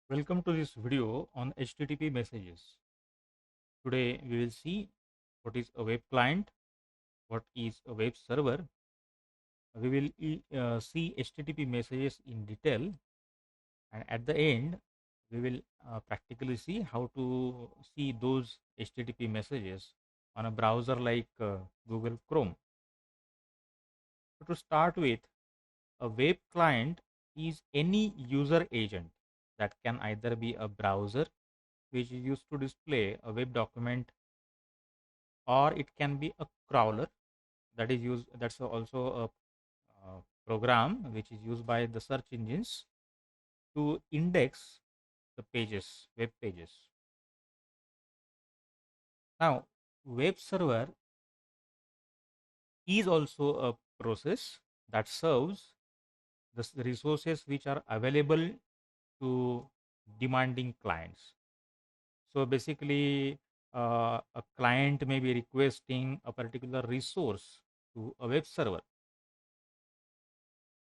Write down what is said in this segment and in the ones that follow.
Welcome to this video on HTTP messages. Today we will see what is a web client, what is a web server. We will see HTTP messages in detail, and at the end we will practically see how to see those HTTP messages on a browser like Google Chrome. So to start with, a web client is any user agent that can either be a browser which is used to display a web document, or it can be a crawler that is used that's also a program which is used by the search engines to index the web pages. Now, web server is also a process that serves the resources which are available to demanding clients. So basically, a client may be requesting a particular resource to a web server.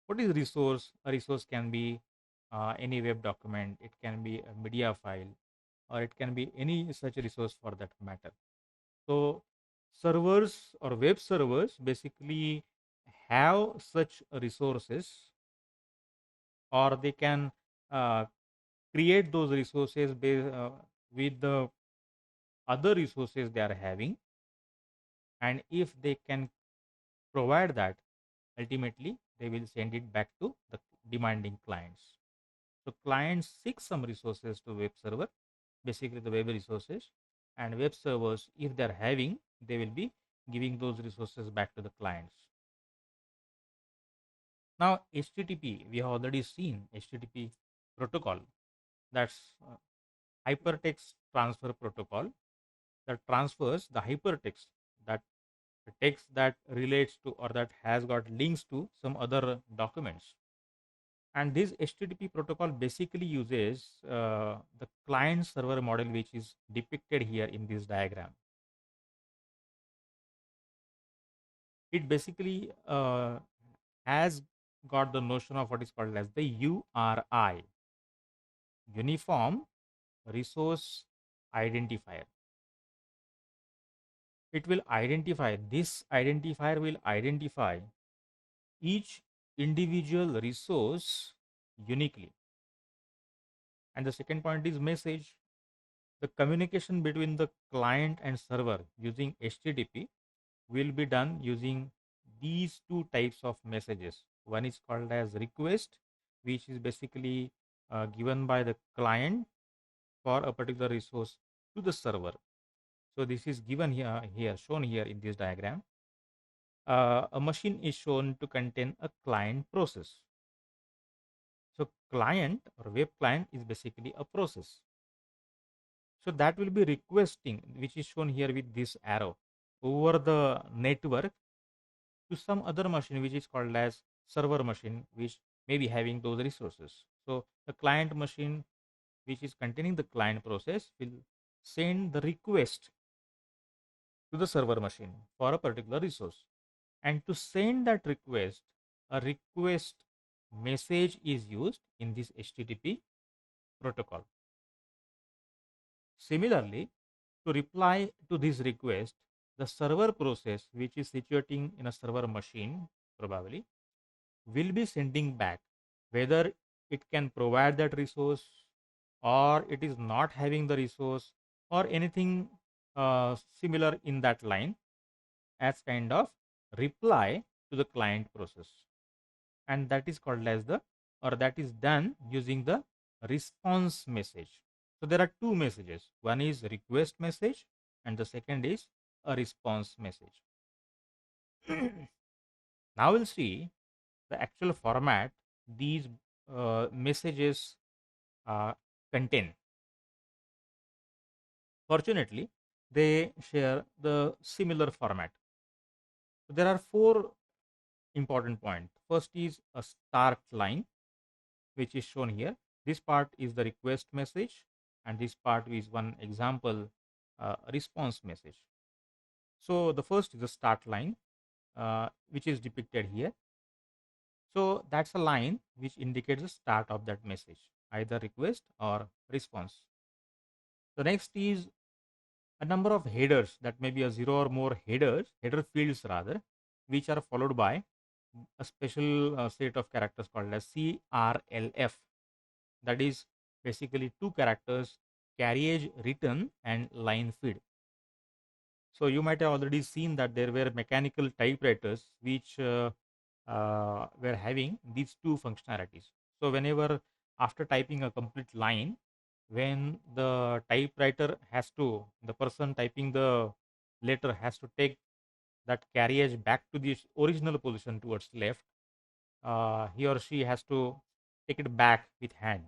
What is resource? A resource can be any web document, it can be a media file, or it can be any such resource for that matter. So servers or web servers basically have such resources, or they can uh, create those resources with the other resources they are having, and if they can provide that, ultimately they will send it back to the demanding clients. So clients seek some resources to web server, basically the web resources, and web servers, if they're having, they will be giving those resources back to the clients. Now HTTP, we have already seen HTTP protocol. That's hypertext transfer protocol that transfers the hypertext, that the text that relates to or that has got links to some other documents. And this HTTP protocol basically uses the client server model, which is depicted here in this diagram. It basically has got the notion of what is called as the URI, Uniform Resource Identifier. This identifier will identify each individual resource uniquely. And the second point is message. The communication between the client and server using HTTP will be done using these two types of messages. One is called as request, which is basically given by the client for a particular resource to the server. So this is given shown here in this diagram. A machine is shown to contain a client process. So client or web client is basically a process. So that will be requesting, which is shown here with this arrow, over the network to some other machine which is called as server machine, which may be having those resources. So the client machine which is containing the client process will send the request to the server machine for a particular resource. And to send that request, a request message is used in this HTTP protocol. Similarly, to reply to this request, the server process, which is situating in a server machine, probably, will be sending back whether it can provide that resource, or it is not having the resource, or anything similar in that line, as kind of reply to the client process. And that is called as that is done using the response message. So there are two messages. One is request message, and the second is a response message. Now we'll see the actual format these messages uh, contain. Fortunately, they share the similar format. So there are four important points. First is a start line, which is shown here. This part is the request message, and this part is one example response message. So the first is the start line, which is depicted here. So that's a line which indicates the start of that message. either request or response. The next is a number of headers, that may be a zero or more headers, header fields rather, which are followed by a special set of characters called as CRLF. That is basically two characters, carriage return and line feed. So you might have already seen that there were mechanical typewriters which were having these two functionalities. So whenever after typing a complete line, when the typewriter has to, the person typing the letter has to take that carriage back to the original position towards left, he or she has to take it back with hand,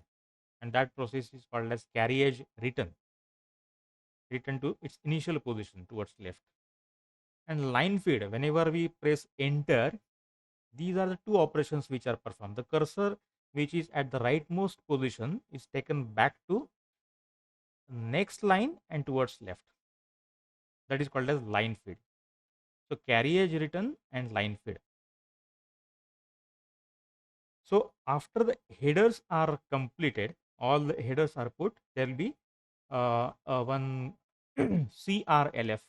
and that process is called as carriage return, return to its initial position towards left. And line feed, whenever we press enter, these are the two operations which are performed. The cursor which is at the rightmost position is taken back to next line and towards left. That is called as line feed. So carriage return and line feed. So after the headers are completed, all the headers are put, there will be one CRLF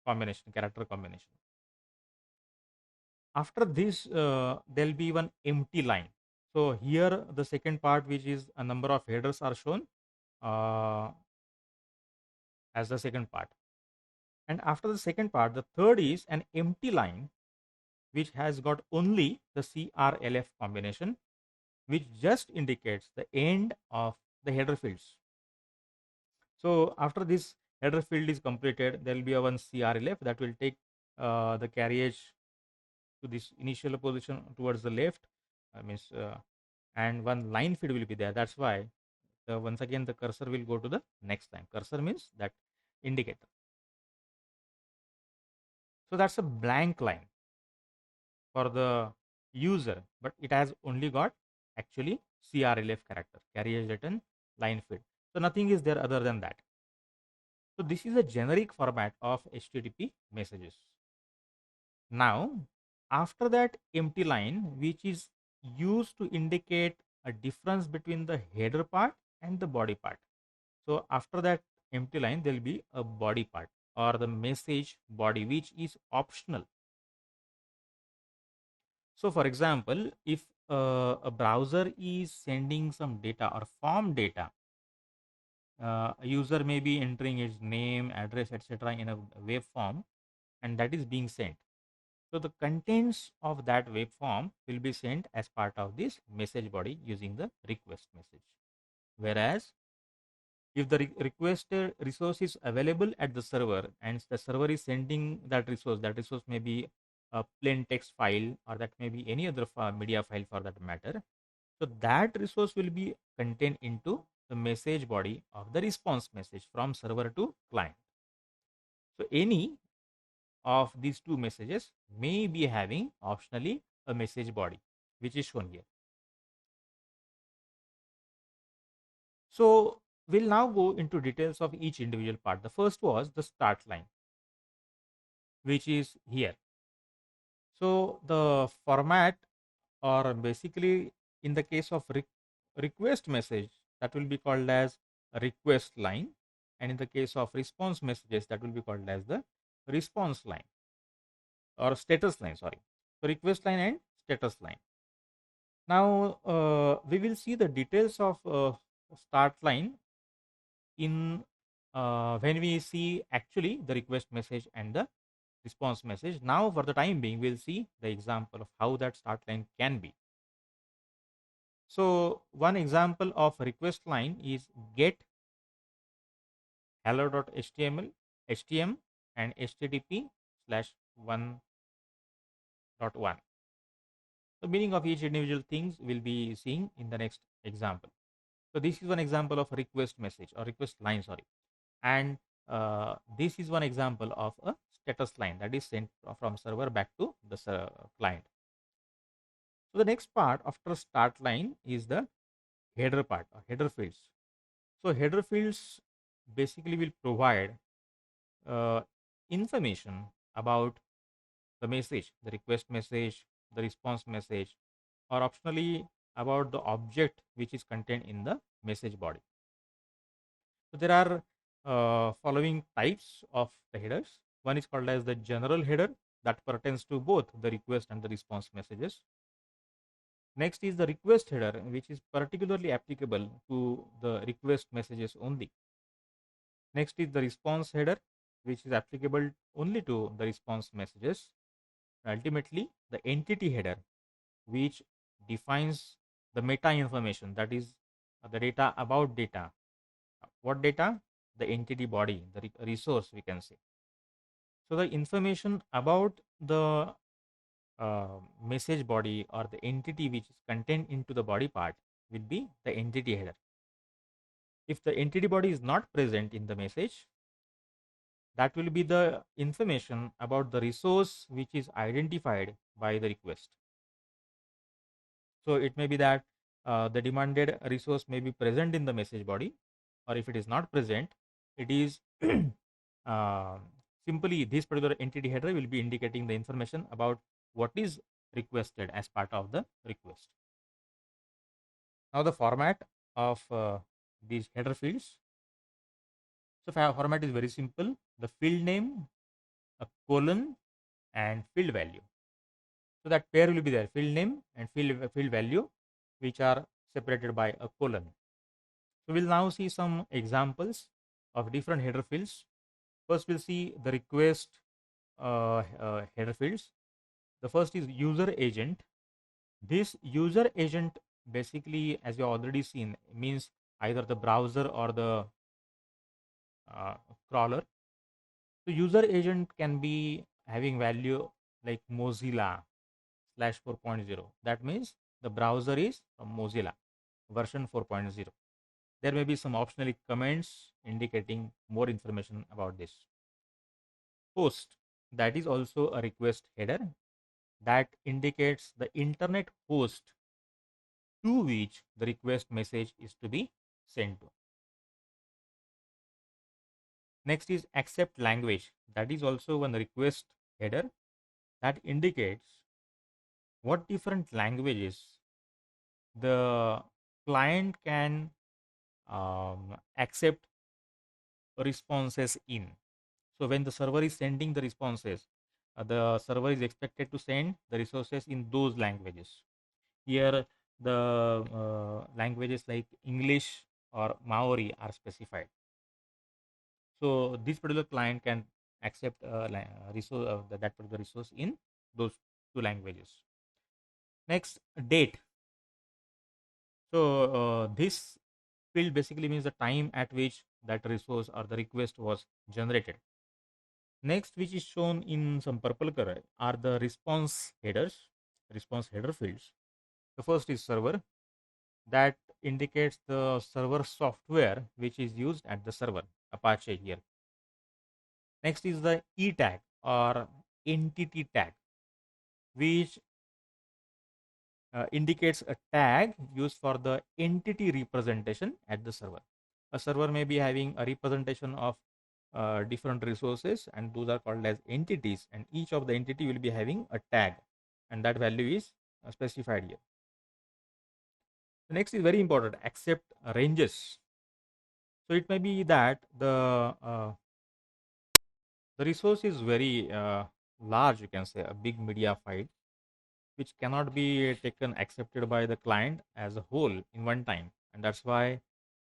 combination, character combination. After this, there will be one empty line. So here the second part, which is a number of headers are shown uh, as the second part. And after the second part, the third is an empty line which has got only the CRLF combination, which just indicates the end of the header fields. So after this header field is completed, there will be a one CRLF that will take the carriage to this initial position towards the left. Means and one line feed will be there. That's why once again the cursor will go to the next line. Cursor means that indicator. So that's a blank line for the user, but it has only got actually CRLF character, carriage return line feed. So nothing is there other than that. So this is a generic format of HTTP messages. Now, after that empty line, which is used to indicate a difference between the header part and the body part. So after that empty line, there will be a body part or the message body, which is optional. So for example, if a browser is sending some data or form data, a user may be entering its name, address, etc. in a wave form, and that is being sent. So the contents of that wave form will be sent as part of this message body using the request message. Whereas if the requested resource is available at the server and the server is sending that resource may be a plain text file or that may be any other media file for that matter. So that resource will be contained into the message body of the response message from server to client. So any of these two messages may be having optionally a message body, which is shown here. So we'll now go into details of each individual part. The first was the start line, which is here. So the format, or basically in the case of request message, that will be called as a request line, and in the case of response messages, that will be called as the response line or status line, sorry. So request line and status line. Now we will see the details of start line in when we see actually the request message and the response message. Now for the time being, we'll see the example of how that start line can be. So one example of request line is get hello.html, htm and http/1.1. The meaning of each individual things will be seeing in the next example. So this is one example of a request message or request line, sorry. And this is one example of a status line that is sent from server back to the client. So the next part after start line is the header part or header fields. So header fields basically will provide uh, information about the message, the request message, the response message, or optionally about the object which is contained in the message body. So there are following types of the headers. One is called as the general header that pertains to both the request and the response messages. Next is the request header, which is particularly applicable to the request messages only. Next is the response header, which is applicable only to the response messages. Ultimately, the entity header, which defines the meta information, that is the data about data. What data? The entity body, the resource, we can say. So the information about the message body or the entity which is contained into the body part will be the entity header. If the entity body is not present in the message, that will be the information about the resource which is identified by the request. So it may be that the demanded resource may be present in the message body, or if it is not present, it is uh, simply this particular entity header will be indicating the information about what is requested as part of the request. Now the format of these header fields. So format is very simple. The field name, a colon, and field value. So that pair will be there, field name and field value, which are separated by a colon. So we'll now see some examples of different header fields. First, we'll see the request header fields. The first is user agent. This user agent basically, as you already seen, means either the browser or the crawler. So user agent can be having value like Mozilla /4.0. That means the browser is from Mozilla version 4.0. There may be some optional comments indicating more information about this. Host, that is also a request header that indicates the internet host to which the request message is to be sent to. Next is accept language. That is also one request header that indicates what different languages the client can accept responses in. So when the server is sending the responses, the server is expected to send the resources in those languages. Here, the languages like English or Maori are specified. So this particular client can accept resource that particular resource in those two languages. Next, date. So this field basically means the time at which that resource or the request was generated. Next, which is shown in some purple color, are the response headers, response header fields. The first is server, that indicates the server software which is used at the server, Apache here. Next is the E tag or entity tag, which indicates a tag used for the entity representation at the server. A server may be having a representation of different resources, and those are called as entities, and each of the entity will be having a tag, and that value is specified here. The next is very important, accept ranges. So it may be that the resource is very large, you can say a big media file, which cannot be taken accepted by the client as a whole in one time, and that's why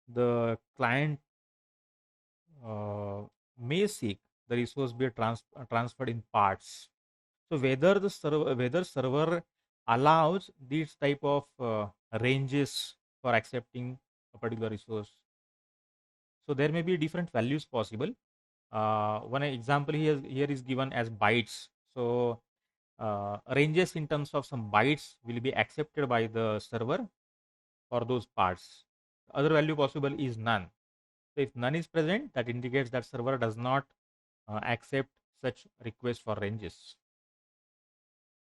the client may seek the resource be transferred in parts. So whether server allows these type of ranges for accepting a particular resource. So there may be different values possible. One example here is given as bytes. So ranges in terms of some bytes will be accepted by the server for those parts. Other value possible is none. So if none is present, that indicates that server does not accept such request for ranges.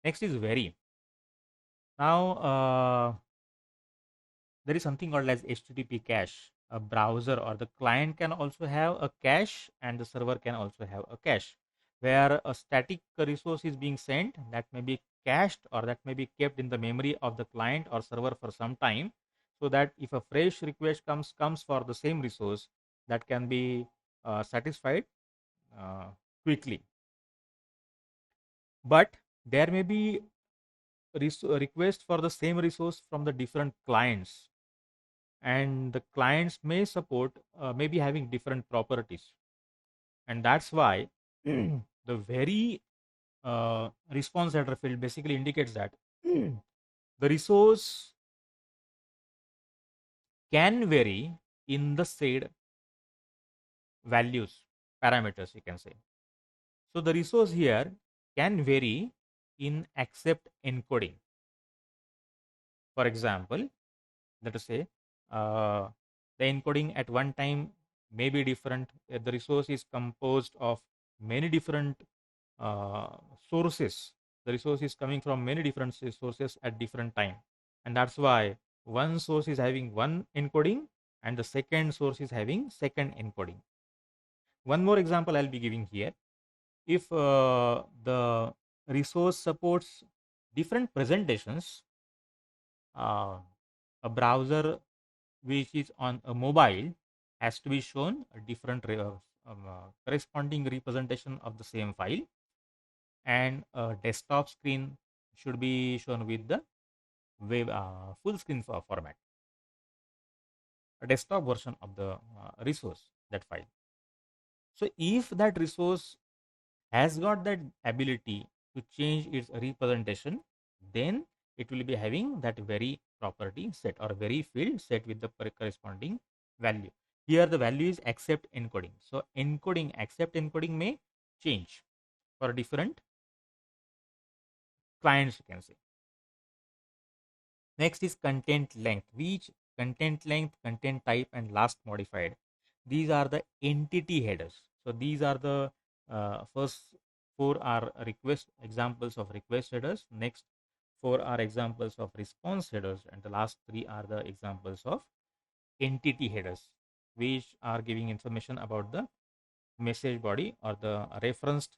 Next is vary. Now there is something called as HTTP cache. A browser or the client can also have a cache, and the server can also have a cache, where a static resource is being sent that may be cached or that may be kept in the memory of the client or server for some time, so that if a fresh request comes for the same resource, that can be satisfied uh, quickly. But there may be request for the same resource from the different clients, and the clients may support may be having different properties, and that's why the very response header field basically indicates that the resource can vary in the said values, parameters, you can say. So the resource here can vary in accept encoding. For example, let us say uh, the encoding at one time may be different. The resource is composed of many different sources. The resource is coming from many different sources at different time, and that's why one source is having one encoding and the second source is having second encoding. One more example I'll be giving here. If the resource supports different presentations, uh, a browser which is on a mobile has to be shown a different corresponding representation of the same file, and a desktop screen should be shown with the web full screen format, a desktop version of the resource, that file. So if that resource has got that ability to change its representation, then it will be having that very property set or very field set with the corresponding value. Here the value is accept encoding. So encoding, accept encoding may change for different clients, you can say. Next is content length, which content length, content type, and last modified. These are the entity headers. So these are the first four are request examples of request headers. Next four are examples of response headers, and the last three are the examples of entity headers, which are giving information about the message body or the referenced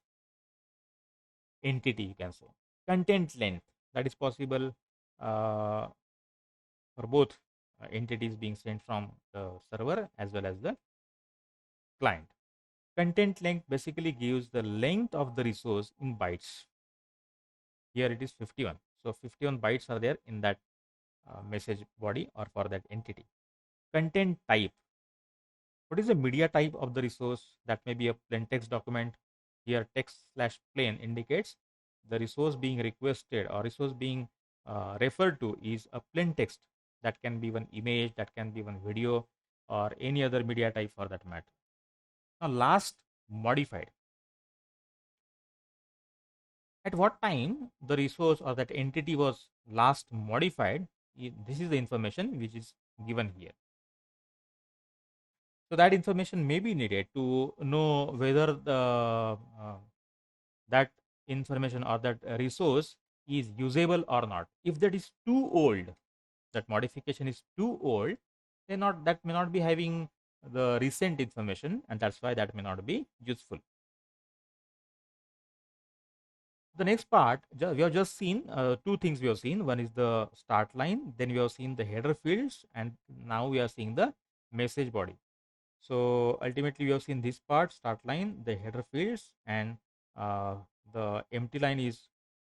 entity, you can say. Content length, that is possible uh, for both entities being sent from the server as well as the client. Content length basically gives the length of the resource in bytes. Here it is 51. So 51 bytes are there in that message body or for that entity. Content type. What is the media type of the resource? That may be a plain text document. Here text slash plain indicates the resource being requested or resource being referred to is a plain text. That can be one image, that can be one video, or any other media type for that matter. Now last, modified. At what time the resource or that entity was last modified, this is the information which is given here. So that information may be needed to know whether the that information or that resource is usable or not. If that is too old, that modification is too old, then not that may not be having the recent information, and that's why that may not be useful. The next part, we have just seen two things we have seen. One is the start line, then we have seen the header fields, and now we are seeing the message body. So ultimately we have seen this part, start line, the header fields, and the empty line is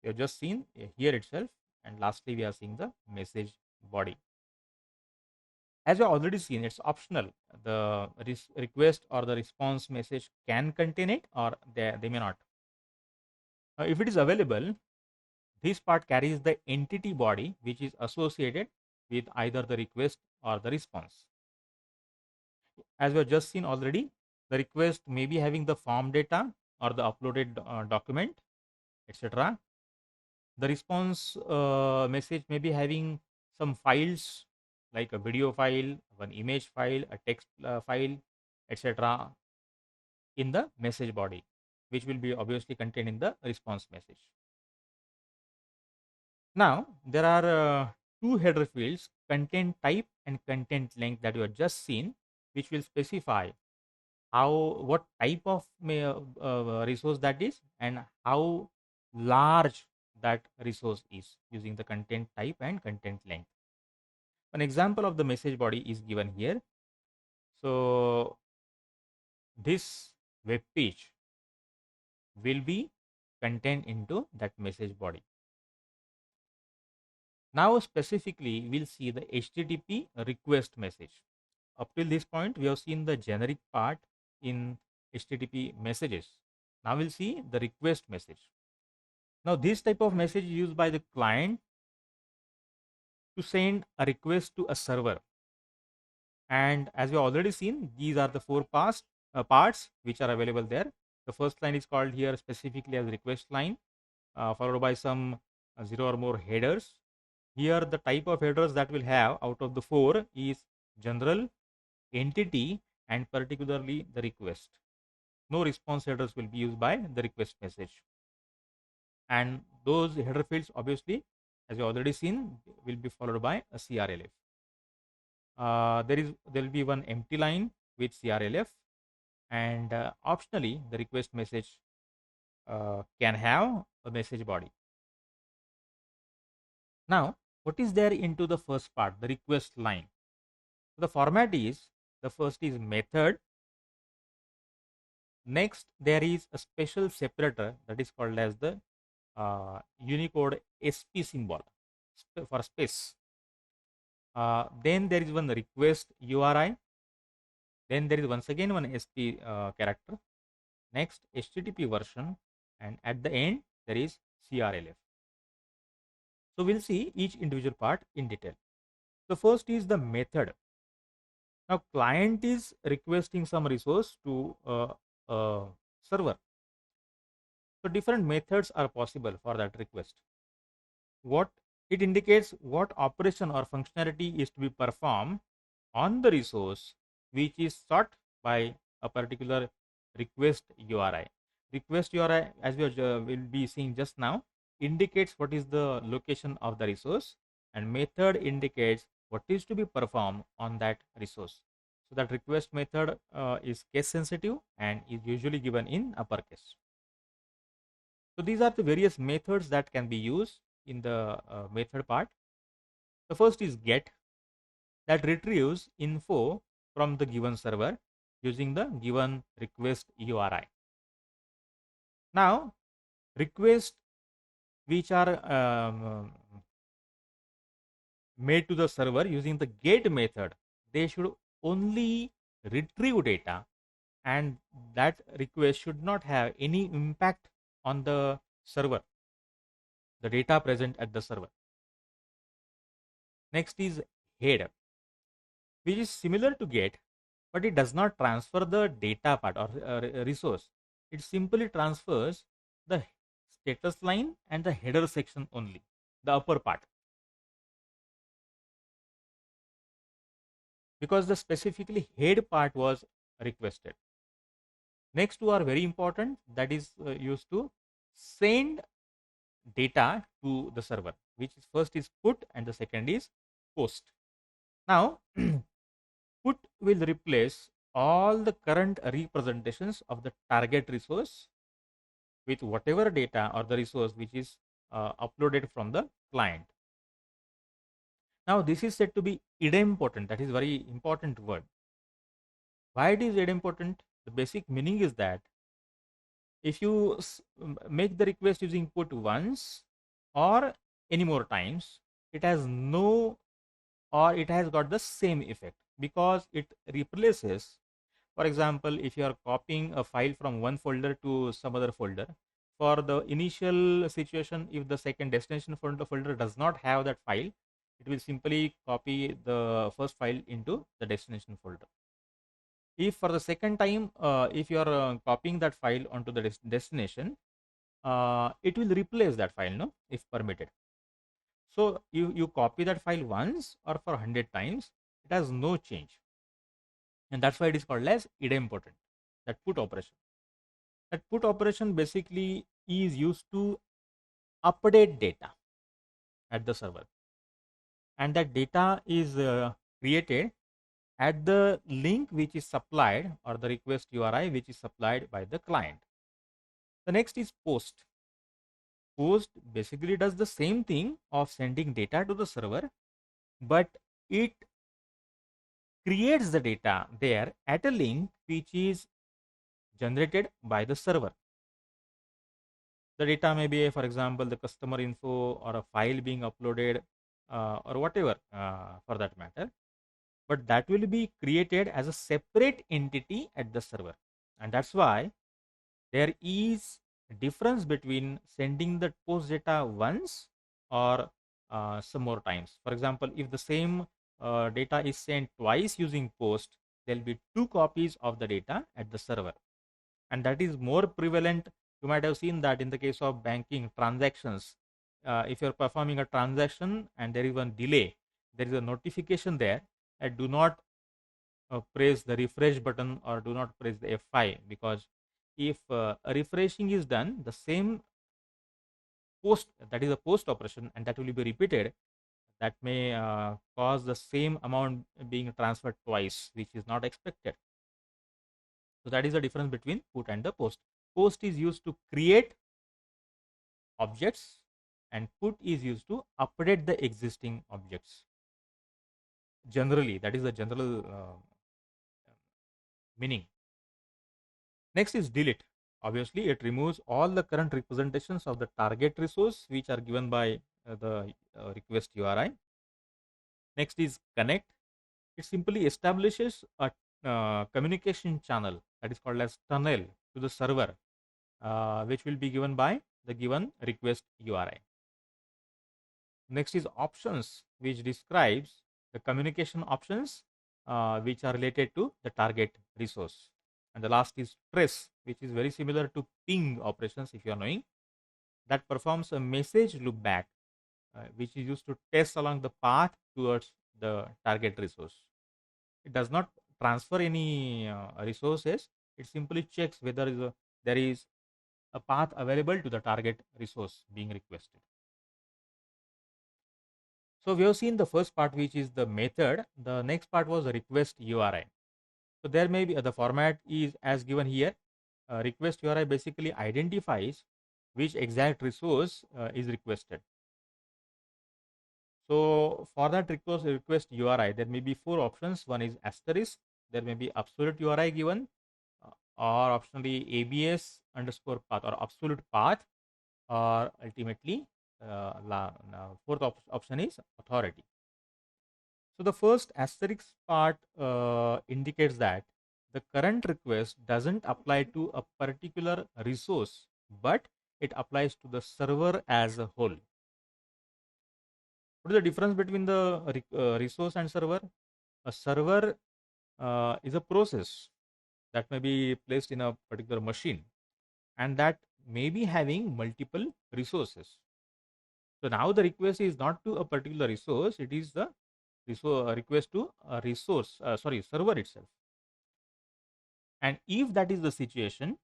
we have just seen here itself, and lastly we are seeing the message body. As we have already seen, it's optional. The request or the response message can contain it or they may not. If it is available, this part carries the entity body which is associated with either the request or the response. As we have just seen already, the request may be having the form data or the uploaded document, etc. The response message may be having some files like a video file, one image file, a text file, etc. in the message body, which will be obviously contained in the response message. Now, there are two header fields, content type and content length, that you have just seen, which will specify what type of resource that is and how large that resource is using the content type and content length. An example of the message body is given here. So this web page will be contained into that message body. Now specifically we'll see the HTTP request message. Up till this point we have seen the generic part in HTTP messages. Now we'll see the request message. Now this type of message is used by the client to send a request to a server. And as we already seen, these are the four parts which are available there. The first line is called here specifically as request line, followed by some zero or more headers. Here the type of headers that we'll have out of the four is general, entity, and particularly the request. No response headers will be used by the request message. And those header fields obviously, as we already seen, will be followed by a CRLF. There will be one empty line with CRLF, and optionally the request message can have a message body. Now what is there into the first part, the request line? The format is, the first is method. Next there is a special separator that is called as the Unicode SP symbol for space. Then there is one request URI. Then there is once again one SP character. Next HTTP version, and at the end there is CRLF. So we'll see each individual part in detail. The first is the method. Now client is requesting some resource to server. So different methods are possible for that request. What it indicates, what operation or functionality is to be performed on the resource which is sought by a particular request URI. Request URI, as we will be seeing just now, indicates what is the location of the resource, and method indicates what is to be performed on that resource. So that request method is case sensitive and is usually given in uppercase. So these are the various methods that can be used in the method part. The first is get, that retrieves info from the given server using the given request URI. Now requests which are made to the server using the get method, they should only retrieve data, and that request should not have any impact on the server, the data present at the server. Next is head, which is similar to get, but it does not transfer the data part or resource. It simply transfers the status line and the header section only, the upper part, because the specifically head part was requested. Next two are very important, that is used to send data to the server, which is first is put and the second is post. Now put will replace all the current representations of the target resource with whatever data or the resource which is uploaded from the client. Now this is said to be idempotent, that is very important word. Why it is idempotent? The basic meaning is that if you make the request using put once or any more times, it has no, or it has got the same effect, because it replaces, for example, if you are copying a file from one folder to some other folder, for the initial situation, if the second destination folder does not have that file, it will simply copy the first file into the destination folder. If for the second time, if you are copying that file onto the destination, it will replace that file, no, if permitted. So you copy that file once or for 100 times, it has no change, and that's why it is called as idempotent, that put operation. That put operation basically is used to update data at the server, and that data is created at the link which is supplied, or the request URI which is supplied by the client. The next is post. post basically does the same thing of sending data to the server, but it creates the data there at a link which is generated by the server. The data may be, for example, the customer info or a file being uploaded, or whatever, for that matter, but that will be created as a separate entity at the server. And that's why there is a difference between sending the post data once or some more times. For example, if the same data is sent twice using post, there will be two copies of the data at the server, and that is more prevalent. You might have seen that in the case of banking transactions, if you're performing a transaction and there is one delay, there is a notification there, do not press the refresh button or do not press the F5, because if a refreshing is done, the same post, that is a post operation, and that will be repeated, that may cause the same amount being transferred twice, which is not expected. So that is the difference between put and the post. Post is used to create objects and put is used to update the existing objects. Generally, that is the general meaning. Next is delete. Obviously, it removes all the current representations of the target resource which are given by the request URI. Next is connect. It simply establishes a communication channel, that is called as tunnel, to the server, which will be given by the given request URI. Next is options, which describes the communication options which are related to the target resource. And the last is trace, which is very similar to ping operations, if you are knowing, that performs a message loopback, which is used to test along the path towards the target resource. It does not transfer any resources. It simply checks whether there is a path available to the target resource being requested. So we have seen the first part, which is the method. The next part was the request URI. So there may be the format is as given here. Request URI basically identifies which exact resource is requested. So for that request URI, there may be four options. One is asterisk. There may be absolute URI given, or optionally ABS underscore path or absolute path, or ultimately fourth option is authority. So the first asterisk part indicates that the current request doesn't apply to a particular resource, but it applies to the server as a whole. What is the difference between the resource and server? A server is a process that may be placed in a particular machine, and that may be having multiple resources. So now the request is not to a particular resource, it is the request to a resource, server itself. And if that is the situation,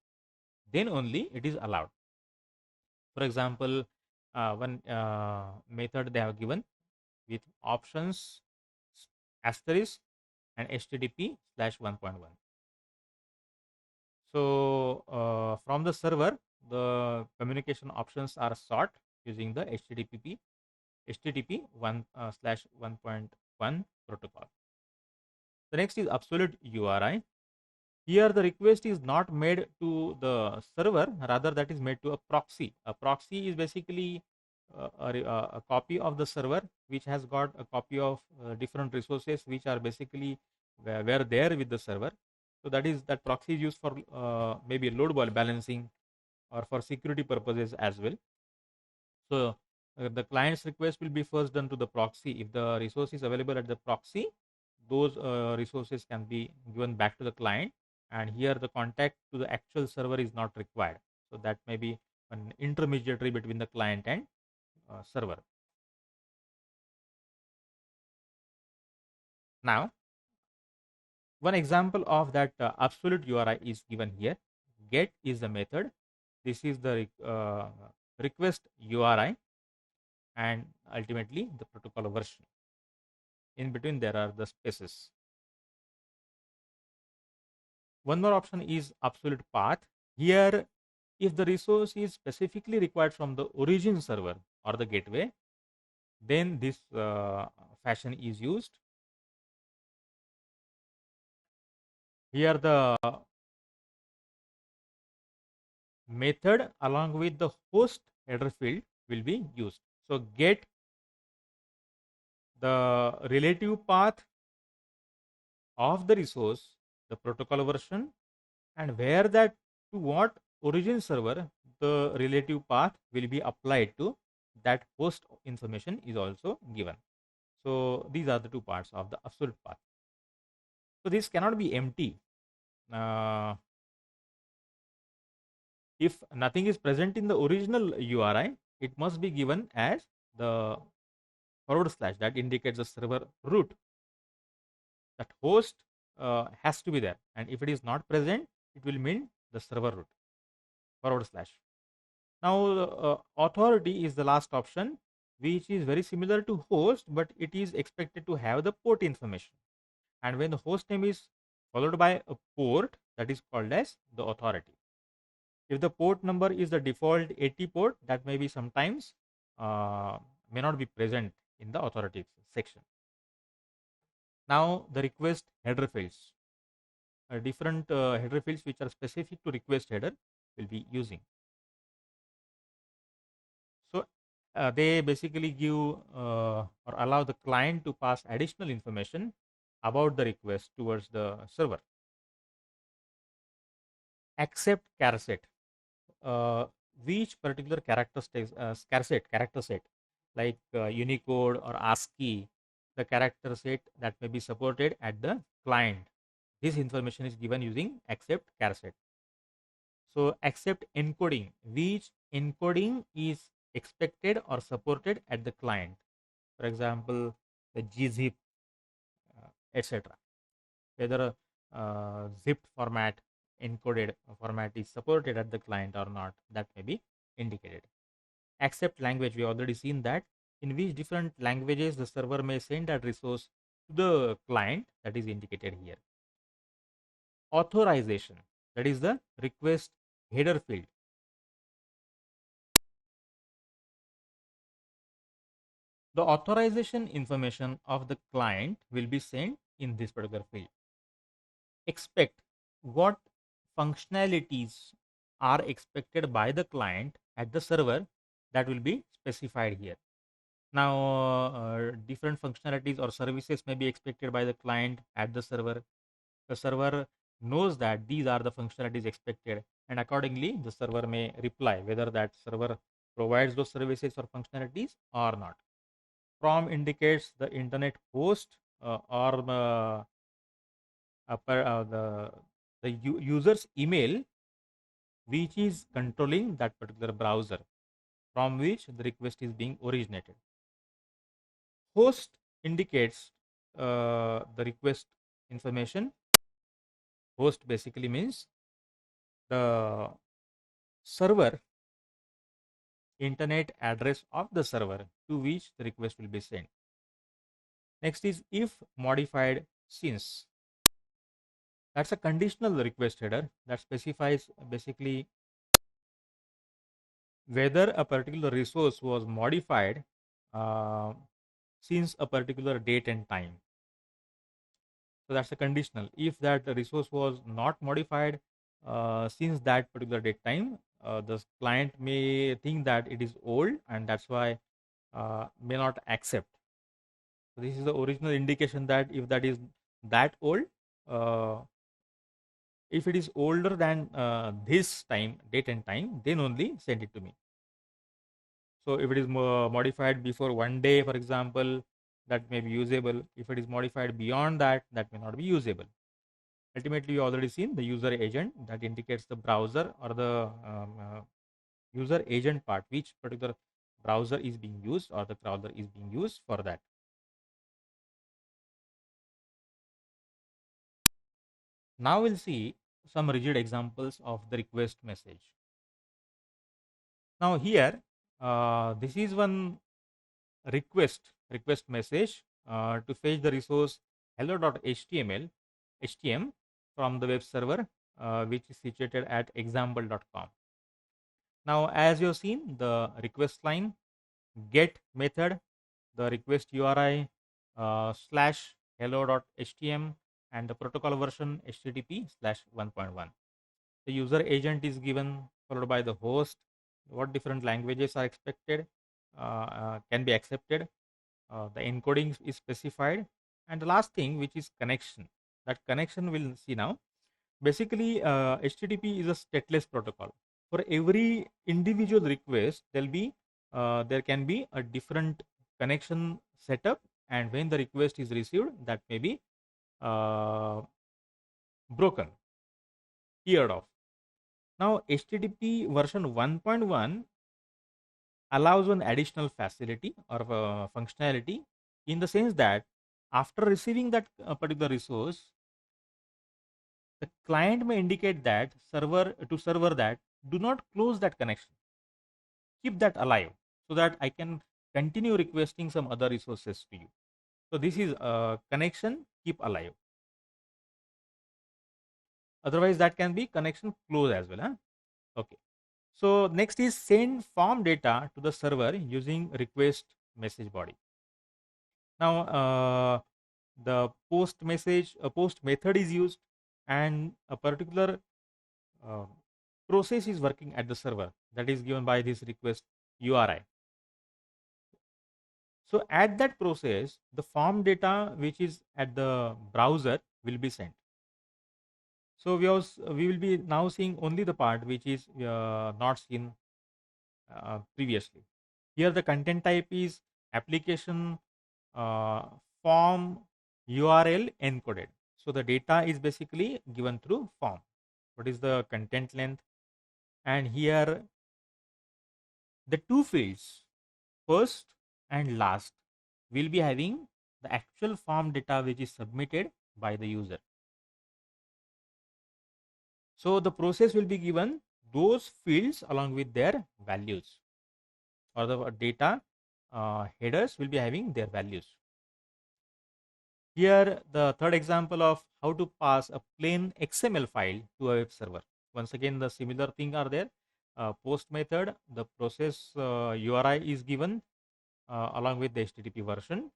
then only it is allowed. For example, one method they have given with options asterisk and HTTP slash 1.1. So from the server, the communication options are sought using the HTTP 1 slash 1.1 protocol. The next is absolute URI. Here the request is not made to the server, rather that is made to a proxy. A proxy is basically a copy of the server which has got a copy of different resources which are basically were there with the server. So that proxy is used for maybe load balancing or for security purposes as well. So the client's request will be first done to the proxy. If the resource is available at the proxy, those resources can be given back to the client, and here the contact to the actual server is not required. So that may be an intermediary between the client and server. Now, one example of that absolute URI is given here. Get is the method. This is the request URI, and ultimately the protocol version. In between there are the spaces. One more option is absolute path. Here, If the resource is specifically required from the origin server or the gateway, then this fashion is used. Here the method along with the host header field will be used. So get the relative path of the resource, the protocol version, and where that to what origin server the relative path will be applied to, that host information is also given. So these are the two parts of the absolute path. So this cannot be empty. Uh, if nothing is present in the original URI, it must be given as the forward slash that indicates the server root. That host has to be there, and if it is not present, it will mean the server root forward slash. Now, authority is the last option, which is very similar to host, but it is expected to have the port information. And when the host name is followed by a port, that is called as the authority. If the port number is the default 80 port, that may be sometimes may not be present in the authority section. Now, the request header fields. Different header fields which are specific to request header will be using. So they basically give or allow the client to pass additional information about the request towards the server. Accept char set, which particular character set like Unicode or ASCII, the character set that may be supported at the client. This information is given using accept char set. So accept encoding, which encoding is expected or supported at the client. For example, the gzip, etc. Whether zipped format, encoded format is supported at the client or not, that may be indicated. Accept language, we already seen that, in which different languages the server may send that resource to the client, that is indicated here. Authorization, that is the request header field. The authorization information of the client will be sent in this particular field. Expect, what functionalities are expected by the client at the server, that will be specified here. Now, different functionalities or services may be expected by the client at the server. The server knows that these are the functionalities expected, and accordingly, the server may reply whether that server provides those services or functionalities or not. From indicates the internet host or the user's email, which is controlling that particular browser from which the request is being originated. Host indicates the request information. Host basically means the server internet address of the server to which the request will be sent. Next is if modified since. That's a conditional request header that specifies basically whether a particular resource was modified uh, since a particular date and time. So that's a conditional. If that resource was not modified since that particular date time, the client may think that it is old, and that's why may not accept. So this is the original indication that if that is that old, uh, if it is older than this time, date and time, then only send it to me. So if it is modified before 1 day, for example, that may be usable. If it is modified beyond that, that may not be usable. Ultimately, you already seen the user agent that indicates the browser or the user agent part, which particular browser is being used or the crawler is being used for that. Now we'll see some rigid examples of the request message. Now here, this is one request message to fetch the resource hello.html htm from the web server which is situated at example.com. Now, as you have seen, the request line, get method, the request URI slash hello.htm, and the protocol version HTTP slash 1.1. The user agent is given, followed by the host, what different languages are expected, can be accepted, the encoding is specified, and the last thing, which is connection. That connection we'll see now. Basically, HTTP is a stateless protocol. For every individual request, there can be a different connection setup, and when the request is received, that may be uh, broken, cleared off. Now, HTTP version 1.1 allows one additional facility or functionality, in the sense that after receiving that particular resource, the client may indicate that server that do not close that connection, keep that alive, so that I can continue requesting some other resources to you. So this is connection keep alive. Otherwise, that can be connection close as well. Huh? Okay. So next is send form data to the server using request message body. Now, the post method is used, and a particular uh, process is working at the server, that is given by this request URI. So at that process, the form data which is at the browser will be sent. So we will be now seeing only the part which is not seen previously. Here the content type is application uh, form URL encoded. So the data is basically given through form. What is the content length? And here the two fields, first and last, will be having the actual form data which is submitted by the user. So the process will be given those fields along with their values, or the data headers will be having their values. Here the third example of how to pass a plain XML file to a web server. Once again, the similar thing are there. Post method, the process URI is given along with the HTTP version,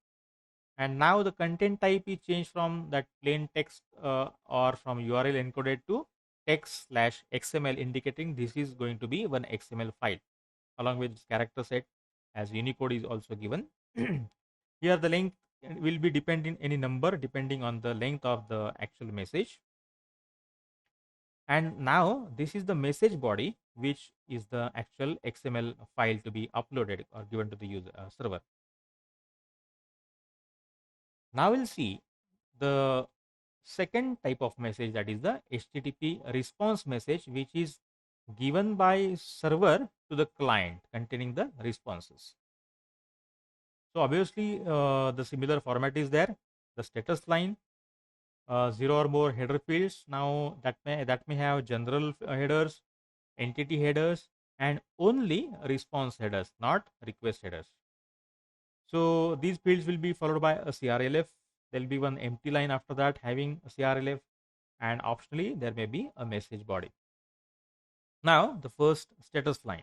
and now the content type is changed from that plain text or from URL encoded to text slash XML, indicating this is going to be one XML file along with character set, as Unicode is also given. Here the length will be depending any number depending on the length of the actual message. And now this is the message body, which is the actual XML file to be uploaded or given to the user server. Now we'll see the second type of message, that is the HTTP response message, which is given by server to the client containing the responses. So obviously the similar format is there. The status line, 0 or more header fields. Now that may have general headers, entity headers, and only response headers, not request headers. So these fields will be followed by a CRLF. There will be one empty line after that having a CRLF, and optionally there may be a message body. Now the first status line,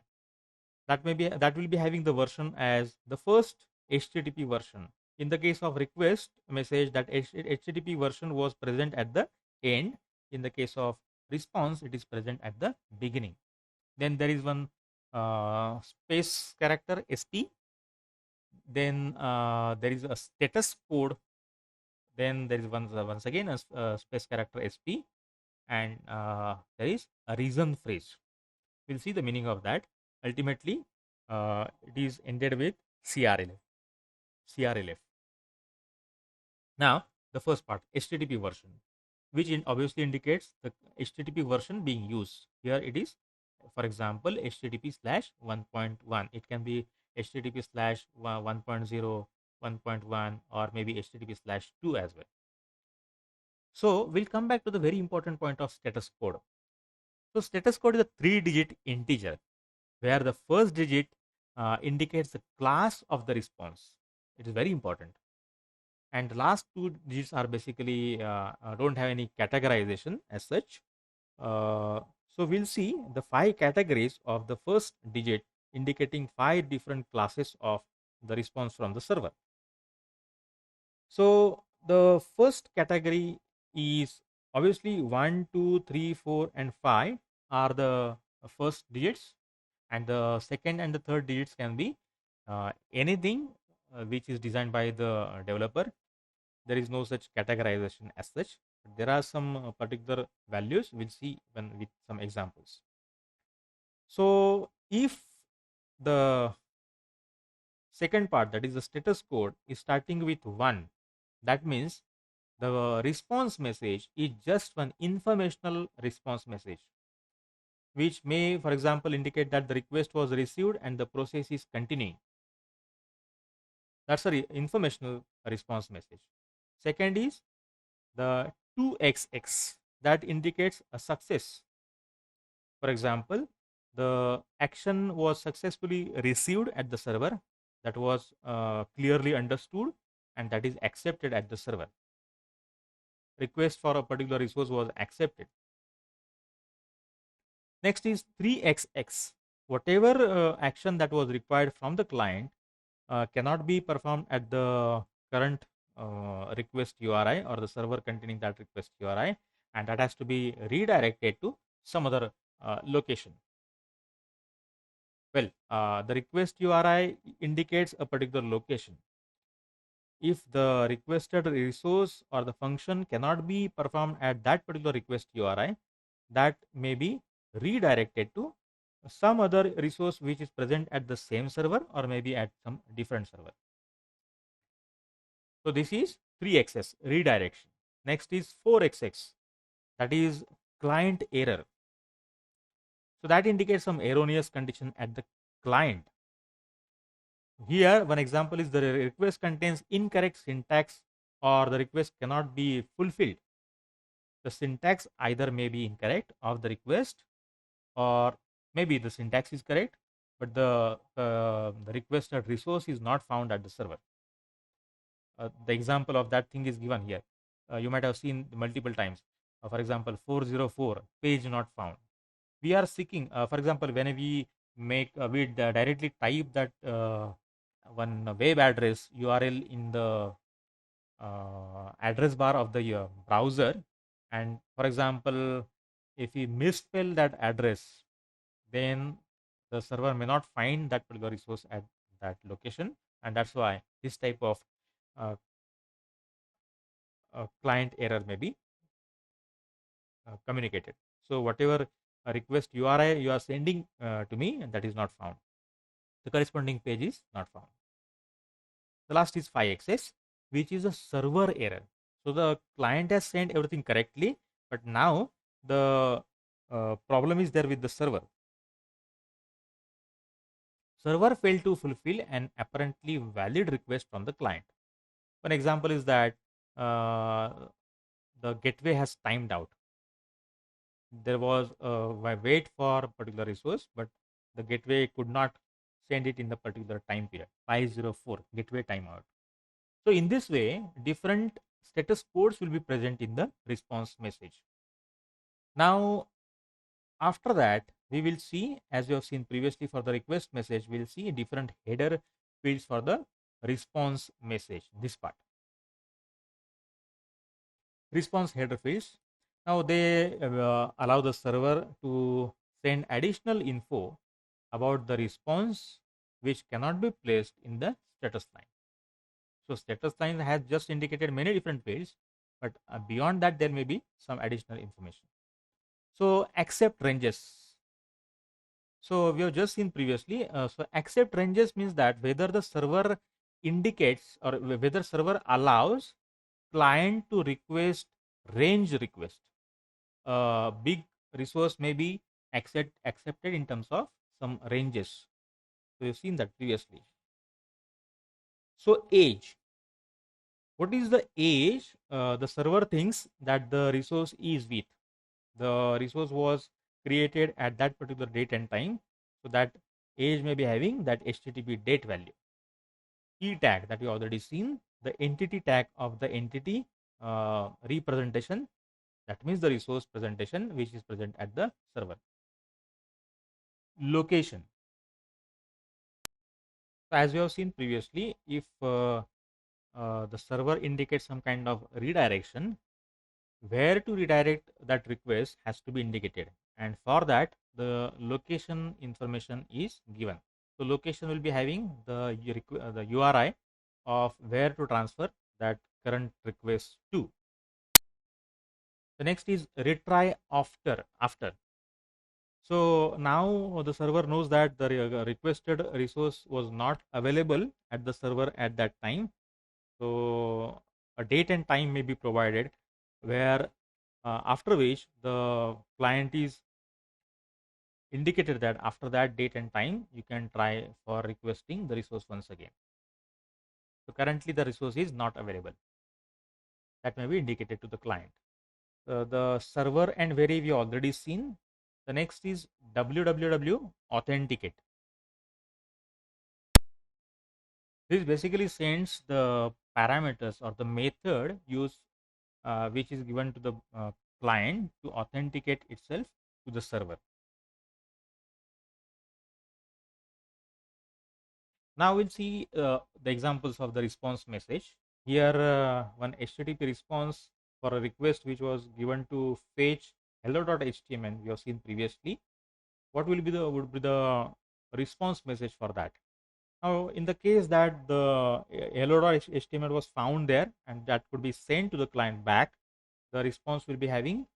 that will be having the version as the first HTTP version. In the case of request message, that HTTP version was present at the end. In the case of response, it is present at the beginning. Then there is one space character SP. Then there is a status code. Then there is once again a space character SP, and there is a reason phrase. We'll see the meaning of that. Ultimately, it is ended with CRLF. CRLF. Now, the first part, HTTP version, which obviously indicates the HTTP version being used. Here it is, for example, HTTP slash 1.1. It can be HTTP slash 1.0, 1.1, or maybe HTTP slash 2 as well. So, we'll come back to the very important point of status code. So, status code is a 3-digit integer where the first digit indicates the class of the response. It is very important. And the last two digits are basically don't have any categorization as such. So we'll see the 5 categories of the first digit indicating 5 different classes of the response from the server. So the first category is obviously 1, 2, 3, 4, and 5 are the first digits, and the second and the third digits can be anything which is designed by the developer. There is no such categorization as such. There are some particular values. We'll see when with some examples. So if the second part, that is the status code, is starting with 1, that means the response message is just one informational response message, which may, for example, indicate that the request was received and the process is continuing. That's a informational response message. Second is the 2xx, that indicates a success. For example, the action was successfully received at the server, that was clearly understood, and that is accepted at the server. Request for a particular resource was accepted. Next is 3xx. Whatever action that was required from the client cannot be performed at the current request URI or the server containing that request URI, and that has to be redirected to some other location. Well, the request URI indicates a particular location. If the requested resource or the function cannot be performed at that particular request URI, that may be redirected to some other resource which is present at the same server or maybe at some different server. So this is 3xx, redirection. Next is 4xx, that is client error. So that indicates some erroneous condition at the client. Here one example is the request contains incorrect syntax or the request cannot be fulfilled. The syntax either may be incorrect of the request, or maybe the syntax is correct but the requested resource is not found at the server. The example of that thing is given here. You might have seen multiple times. For example, 404 page not found. We are seeking, for example, when we directly type that one web address URL in the address bar of the browser, and for example, if we misspell that address, then the server may not find that particular resource at that location, and that's why this type of uh, client error may be communicated. So whatever request URI you are sending to me, that is not found. The corresponding page is not found. The last is 5xx, which is a server error. So the client has sent everything correctly, but now the problem is there with the server. Server failed to fulfill an apparently valid request from the client. One example is that uh, the gateway has timed out. There was a wait for a particular resource, but the gateway could not send it in the particular time period. 504 gateway timeout. So in this way, different status codes will be present in the response message. Now, after that, we will see, as we have seen previously for the request message, we will see different header fields for the response message, this part. Response header fields. Now they allow the server to send additional info about the response which cannot be placed in the status line. So status line has just indicated many different fields, but beyond that there may be some additional information. So accept ranges. So we have just seen previously. So accept ranges means that whether the server indicates or whether server allows client to request range request. Big resource may be accepted in terms of some ranges. So you've seen that previously. So age. What is the age? The server thinks that the resource is with. The resource was created at that particular date and time. So that age may be having that HTTP date value. Key tag that we already seen. The entity tag of the entity representation. That means the resource presentation which is present at the server. Location. So as we have seen previously, if the server indicates some kind of redirection, where to redirect that request has to be indicated, and for that the location information is given. So location will be having the URI of where to transfer that current request to. The next is retry after. So now the server knows that the requested resource was not available at the server at that time. So a date and time may be provided where after which the client is indicated that after that date and time you can try for requesting the resource once again. So currently the resource is not available. That may be indicated to the client. The server and where we already seen. The next is www authenticate. This basically sends the parameters or the method used which is given to the client to authenticate itself to the server. Now we'll see the examples of the response message. Here one HTTP response for a request which was given to fetch hello.html we have seen previously. What would be the response message for that? Now in the case that the hello.html was found there and that could be sent to the client back, the response will be having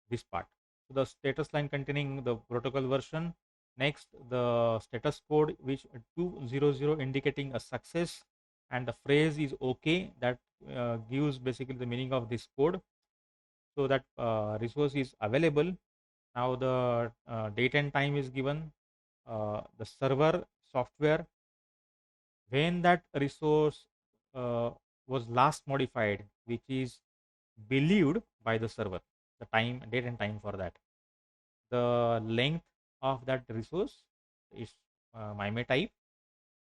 this part. So the status line containing the protocol version, next the status code which 200 indicating a success, and the phrase is okay, that gives basically the meaning of this code. So that resource is available. Now the date and time is given, the server software, when that resource uh, was last modified, which is believed by the server, the time, date and time for that, the length of that resource is MIME type,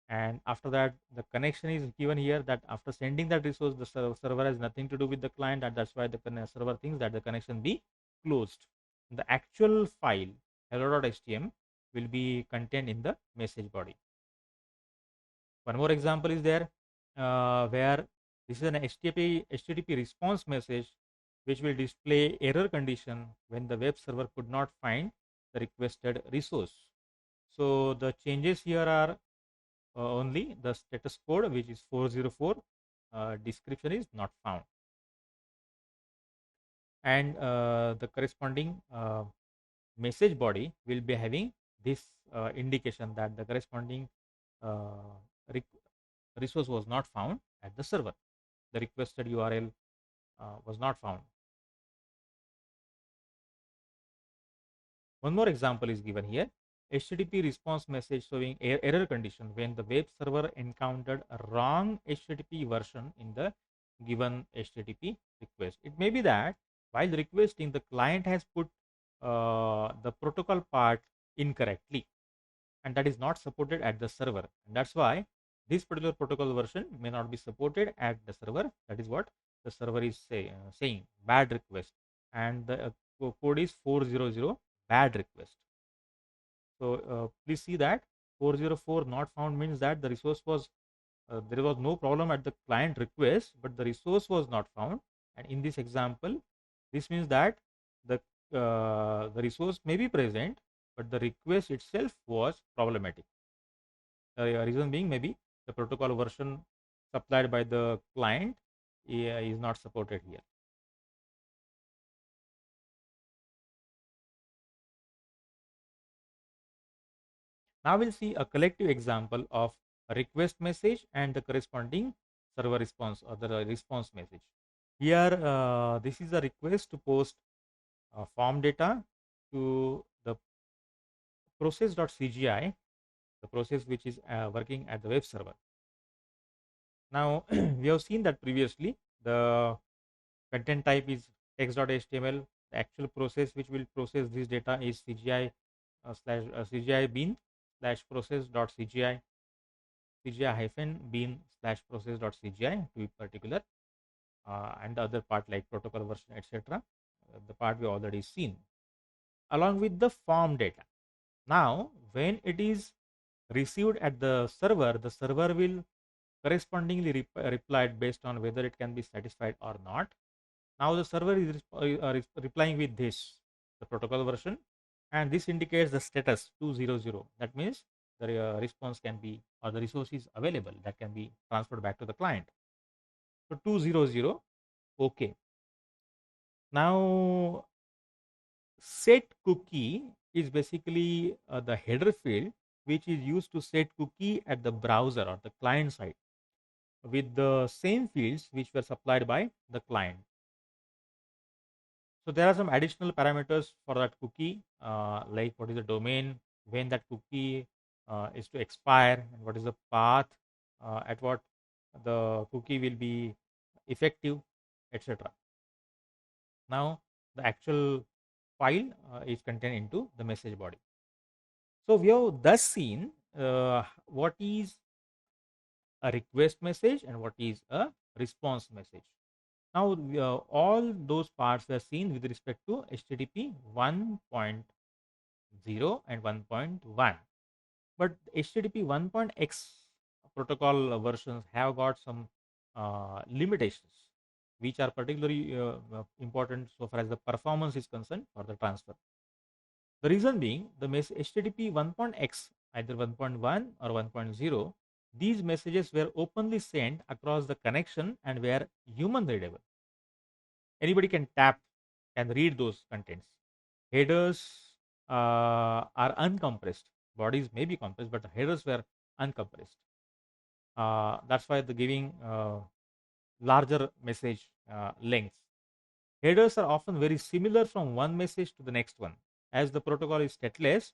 and after that the connection is given here, that after sending that resource the server has nothing to do with the client, and that's why the server thinks that the connection be closed. The actual file hello.html will be contained in the message body. One more example is there where this is an HTTP response message which will display error condition when the web server could not find the requested resource. So the changes here are only the status code which is 404, description is not found, and the corresponding message body will be having this indication that the corresponding uh, resource was not found at the server. The requested URL was not found. One more example is given here. HTTP response message showing error condition when the web server encountered a wrong HTTP version in the given HTTP request. It may be that while requesting, the client has put the protocol part incorrectly, and that is not supported at the server. And that's why this particular protocol version may not be supported at the server. That is what the server is saying, bad request, and the code is 400 bad request. So please see that 404 not found means that the resource was there was no problem at the client request, but the resource was not found. And in this example, this means that the resource may be present, but the request itself was problematic. The reason being maybe the protocol version supplied by the client is not supported here. Now we'll see a collective example of a request message and the corresponding server response or the response message. Here, this is a request to post form data to the process.cgi, the process which is working at the web server. Now, we have seen that previously the content type is text.html. The actual process which will process this data is cgi slash cgi bean slash process.cgi cgi-bean slash process.cgi to be particular, and the other part like protocol version, etc. the part we already seen, along with the form data. Now, when it is received at the server will correspondingly reply based on whether it can be satisfied or not. Now the server is replying with this, the protocol version, and this indicates the status 200. That means the response can be, or the resource is available, that can be transferred back to the client. So 200, okay. Now set cookie is basically the header field which is used to set cookie at the browser or the client side with the same fields which were supplied by the client. So there are some additional parameters for that cookie, like what is the domain, when that cookie is to expire, and what is the path, at what the cookie will be effective, etc. Now the actual file is contained into the message body. So we have thus seen what is a request message and what is a response message. Now, all those parts were seen with respect to HTTP 1.0 and 1.1. But HTTP 1.x protocol versions have got some limitations, which are particularly important so far as the performance is concerned for the transfer. The reason being, the HTTP 1.x, either 1.1 or 1.0, these messages were openly sent across the connection and were human readable. Anybody can tap and read those contents. Headers are uncompressed. Bodies may be compressed, but the headers were uncompressed. That's why the giving larger message lengths. Headers are often very similar from one message to the next one. As the protocol is stateless,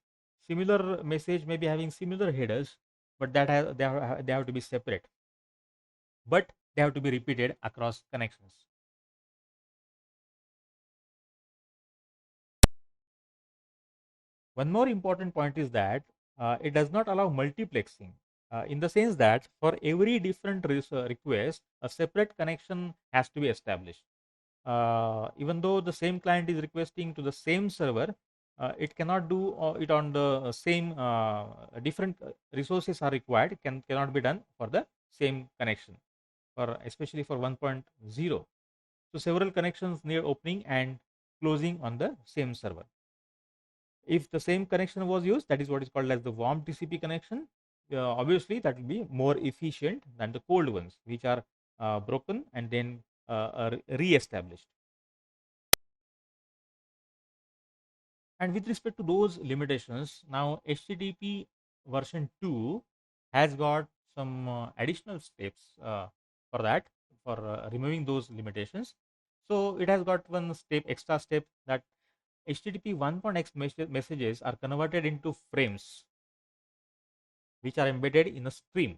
similar message may be having similar headers, but they have to be separate. But they have to be repeated across connections. One more important point is that it does not allow multiplexing, in the sense that for every different request, a separate connection has to be established. Even though the same client is requesting to the same server, it cannot do it on the same different resources are required. Cannot be done for the same connection, for especially for 1.0. So several connections need opening and closing on the same server. If the same connection was used, that is what is called as the warm TCP connection. Obviously, that will be more efficient than the cold ones, which are broken and then re-established. And with respect to those limitations, now HTTP version 2 has got some additional steps for that, for removing those limitations. So it has got one step, extra step, that HTTP 1.x messages are converted into frames which are embedded in a stream.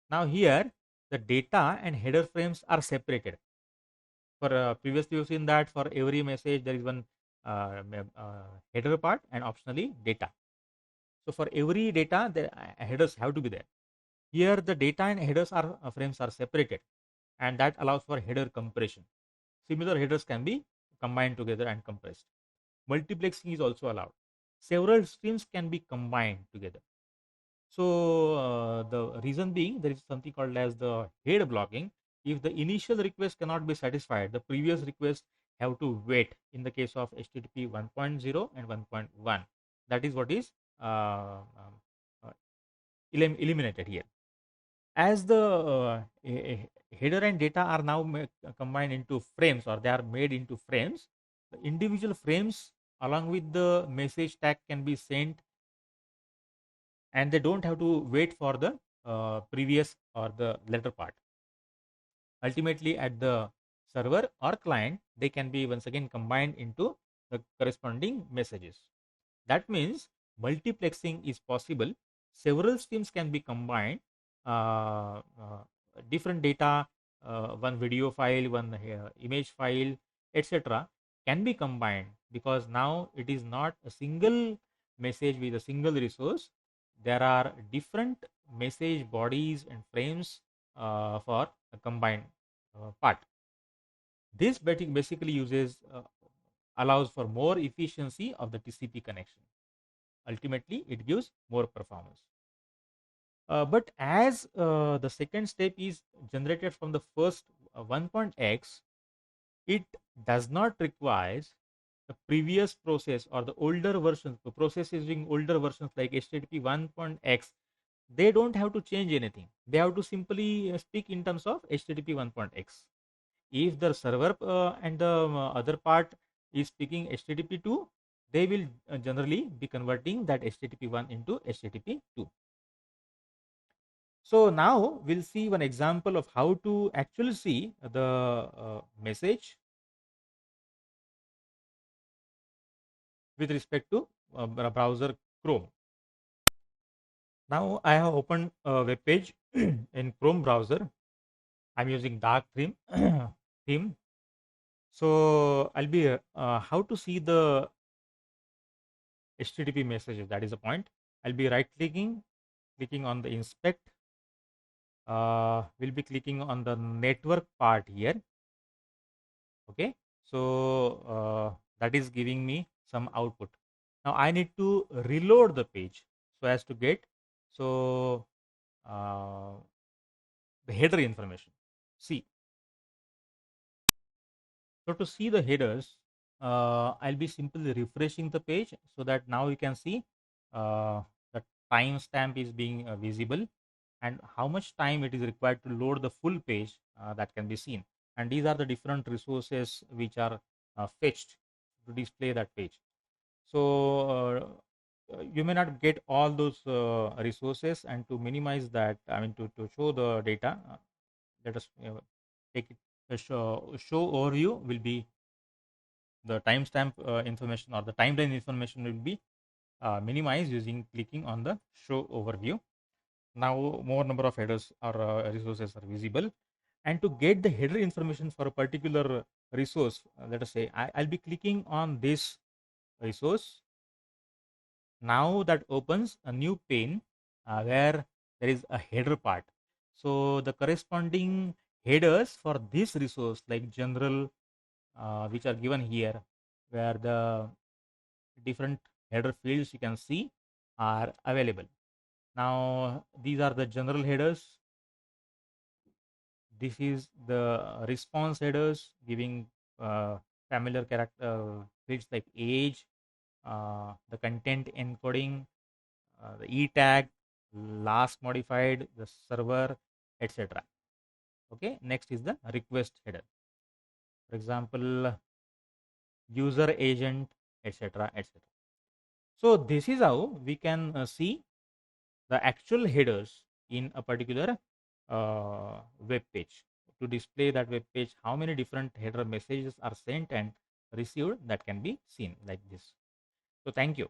Now here the data and header frames are separated. For previously you've seen that for every message there is one header part and optionally data. So for every data the headers have to be there. Here the data and headers are frames are separated, and that allows for header compression. Similar headers can be combined together and compressed. Multiplexing is also allowed. Several streams can be combined together. So the reason being, there is something called as the head blocking. If the initial request cannot be satisfied, the previous request have to wait in the case of HTTP 1.0 and 1.1. That is what is uh, eliminated here. As the header and data are now combined into frames, or they are made into frames, the individual frames along with the message tag can be sent, and they don't have to wait for the previous or the later part. Ultimately, at the server or client, they can be once again combined into the corresponding messages. That means multiplexing is possible. Several streams can be combined. Different data, one video file, one image file, etc., can be combined, because now it is not a single message with a single resource. There are different message bodies and frames for a combined part. This basically uses allows for more efficiency of the TCP connection. Ultimately, it gives more performance. But as the second step is generated from the first 1.x, it does not require the previous process or the older versions, the process using older versions like HTTP 1.x. They don't have to change anything. They have to simply speak in terms of HTTP 1.x. If the server and the other part is speaking HTTP 2, they will generally be converting that HTTP 1 into HTTP 2. So now we'll see one example of how to actually see the message with respect to browser Chrome. Now I have opened a web page in Chrome browser. I'm using dark theme. theme. So I'll be how to see the HTTP messages. That is the point. I'll be right clicking on the inspect. We'll be clicking on the network part here. Okay, so that is giving me some output. Now I need to reload the page so as to get so uh, the header information. See, so to see the headers, I'll be simply refreshing the page so that now you can see the timestamp is being visible and how much time it is required to load the full page that can be seen. And these are the different resources which are fetched to display that page. So you may not get all those resources, and to minimize that, I mean to show the data, let us take it. The show overview will be the timestamp information, or the timeline information will be minimized using clicking on the show overview. Now more number of headers or resources are visible, and to get the header information for a particular resource, let us say I'll be clicking on this resource. Now that opens a new pane where there is a header part. So the corresponding headers for this resource like general, which are given here, where the different header fields you can see are available. Now these are the general headers. This is the response headers giving familiar character fields like age, the content encoding, the e tag, last modified, the server, etc. Okay, next is the request header. For example, user agent, etc. etc. So this is how we can see the actual headers in a particular web page. To display that web page, how many different header messages are sent and received, that can be seen like this. So thank you.